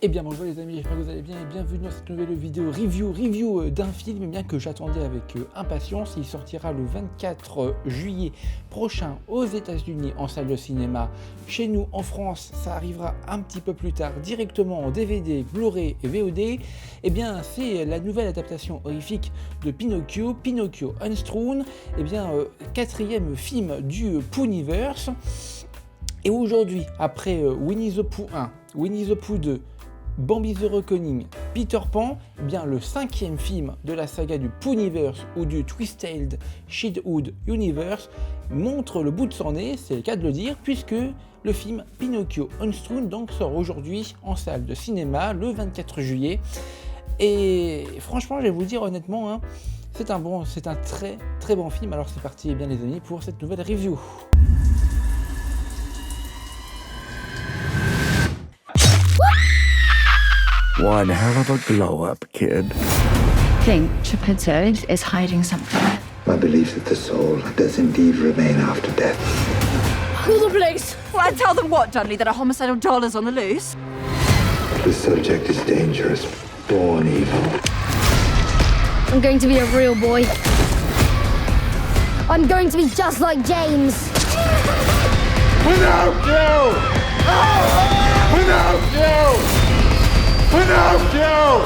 Eh bien bonjour les amis, j'espère que vous allez bien et bienvenue dans cette nouvelle vidéo review d'un film bien que j'attendais avec impatience. Il sortira le 24 juillet prochain aux États-Unis en salle de cinéma. Chez nous en France, ça arrivera un petit peu plus tard directement en DVD, Blu-ray et VOD. Eh bien c'est la nouvelle adaptation horrifique de Pinocchio, Pinocchio Unstrung, eh bien quatrième film du Poohniverse. Et aujourd'hui, après Winnie the Pooh 1, Winnie the Pooh 2, Bambi the Reckoning, Peter Pan, eh bien le cinquième film de la saga du Poohniverse ou du Twisted Childhood Universe montre le bout de son nez, c'est le cas de le dire, puisque le film Pinocchio Unstrung donc sort aujourd'hui en salle de cinéma le 24 juillet. Et franchement, je vais vous le dire honnêtement, hein, c'est un très bon film. Alors c'est parti, eh bien les amis, pour cette nouvelle review. One hell of a glow-up, kid. Think Geppetto is hiding something. My belief that the soul does indeed remain after death. Call the police! Well, I tell them what, Dudley, that a homicidal doll is on the loose? The subject is dangerous, born evil. I'm going to be a real boy. I'm going to be just like James. Pinocchio! Pinocchio! Pinocchio!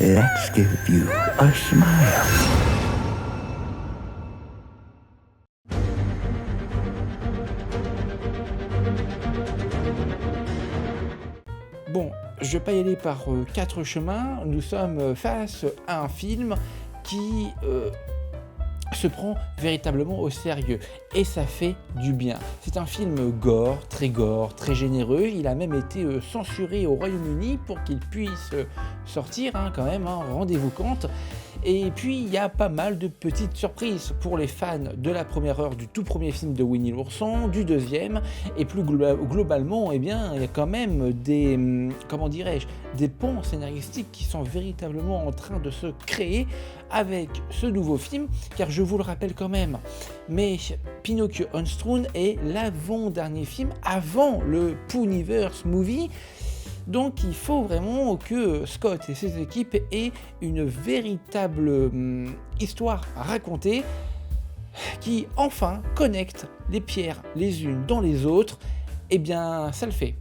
Let's give you a smile. Bon, je vais pas y aller par quatre chemins. Nous sommes face à un film qui se prend véritablement au sérieux et ça fait du bien. C'est un film gore, très généreux. Il a même été censuré au Royaume-Uni pour qu'il puisse sortir quand même, rendez-vous compte. Et puis il y a pas mal de petites surprises pour les fans de la première heure du tout premier film de Winnie l'ourson, du deuxième, et plus globalement, eh bien, il y a quand même des, des ponts scénaristiques qui sont véritablement en train de se créer avec ce nouveau film, car je vous le rappelle quand même, mais Pinocchio Unstrung est l'avant-dernier film avant le Poohniverse Movie. Donc il faut vraiment que Scott et ses équipes aient une véritable histoire à raconter qui enfin connecte les pierres les unes dans les autres. Eh bien ça le fait,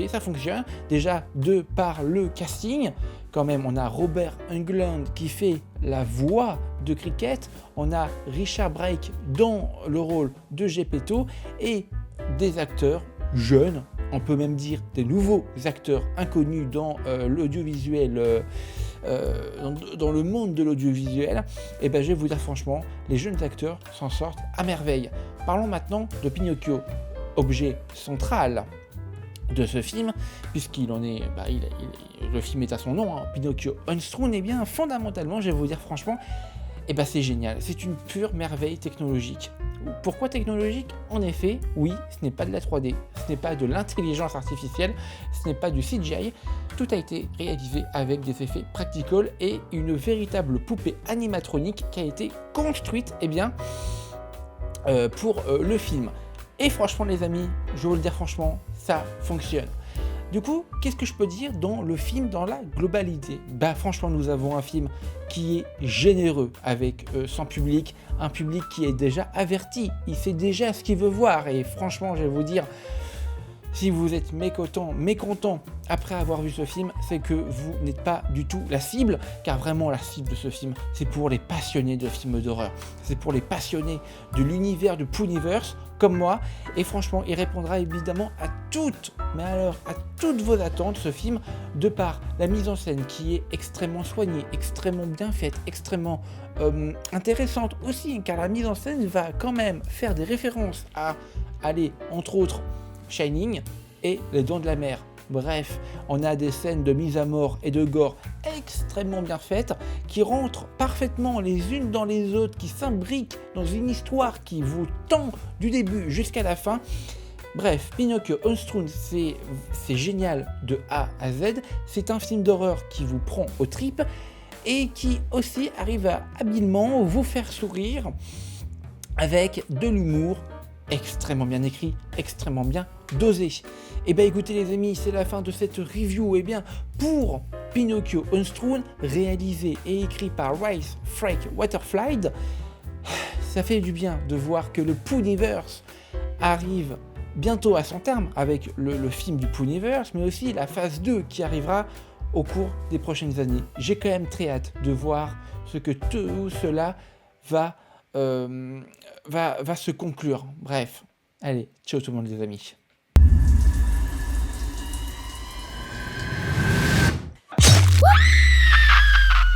ça fonctionne. Déjà de par le casting, quand même on a Robert Englund qui fait la voix de Cricket, on a Richard Brake dans le rôle de Geppetto et des acteurs jeunes, on peut même dire des nouveaux acteurs inconnus dans l'audiovisuel, dans le monde de l'audiovisuel. Et ben je vais vous dire franchement, les jeunes acteurs s'en sortent à merveille. Parlons maintenant de Pinocchio, objet central de ce film, puisqu'il en est, le film est à son nom, Pinocchio Unstrung. Et bien fondamentalement, je vais vous dire franchement, c'est génial, c'est une pure merveille technologique. Pourquoi technologique? En effet, oui, ce n'est pas de la 3D, ce n'est pas de l'intelligence artificielle, ce n'est pas du CGI, tout a été réalisé avec des effets practical et une véritable poupée animatronique qui a été construite pour le film. Et franchement les amis, je vais vous le dire franchement, ça fonctionne. Du coup, qu'est-ce que je peux dire dans le film, dans la globalité? Franchement, nous avons un film qui est généreux avec son public, un public qui est déjà averti, il sait déjà ce qu'il veut voir. Et franchement, je vais vous dire, si vous êtes mécontent après avoir vu ce film, c'est que vous n'êtes pas du tout la cible, car vraiment la cible de ce film, c'est pour les passionnés de films d'horreur, c'est pour les passionnés de l'univers du Poohniverse, comme moi, et franchement, il répondra évidemment à toutes vos attentes, ce film, de par la mise en scène qui est extrêmement soignée, extrêmement bien faite, extrêmement intéressante aussi, car la mise en scène va quand même faire des références à, entre autres, Shining et Les Dents de la Mer. Bref, on a des scènes de mise à mort et de gore extrêmement bien faites, qui rentrent parfaitement les unes dans les autres, qui s'imbriquent dans une histoire qui vous tend du début jusqu'à la fin. Bref, Pinocchio Unstrung, c'est génial de A à Z. C'est un film d'horreur qui vous prend aux tripes et qui aussi arrive à habilement vous faire sourire avec de l'humour extrêmement bien écrit, extrêmement bien dosé. Et ben écoutez les amis, c'est la fin de cette review. Et bien pour Pinocchio Unstrown, réalisé et écrit par Rice Frake Waterflied, ça fait du bien de voir que le Poohniverse arrive bientôt à son terme avec le film du Poohniverse, mais aussi la phase 2 qui arrivera au cours des prochaines années. J'ai quand même très hâte de voir ce que tout cela va se conclure. Bref, allez, ciao tout le monde les amis.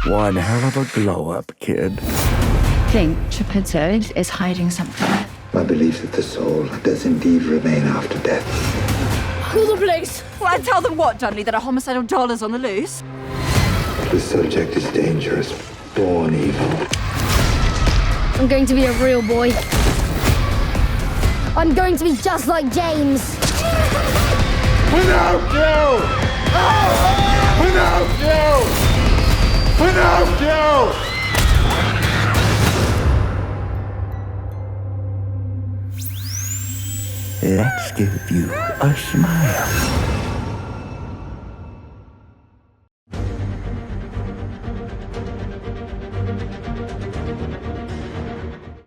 One hell of a glow-up, kid. Think Geppetto is hiding something. My belief that the soul does indeed remain after death. Call the police! Well, I tell them what, Dudley, that a homicidal dollar's on the loose? The subject is dangerous, born evil. I'm going to be a real boy. I'm going to be just like James. Pinocchio! Pinocchio! Pinocchio! Let's give you a smile.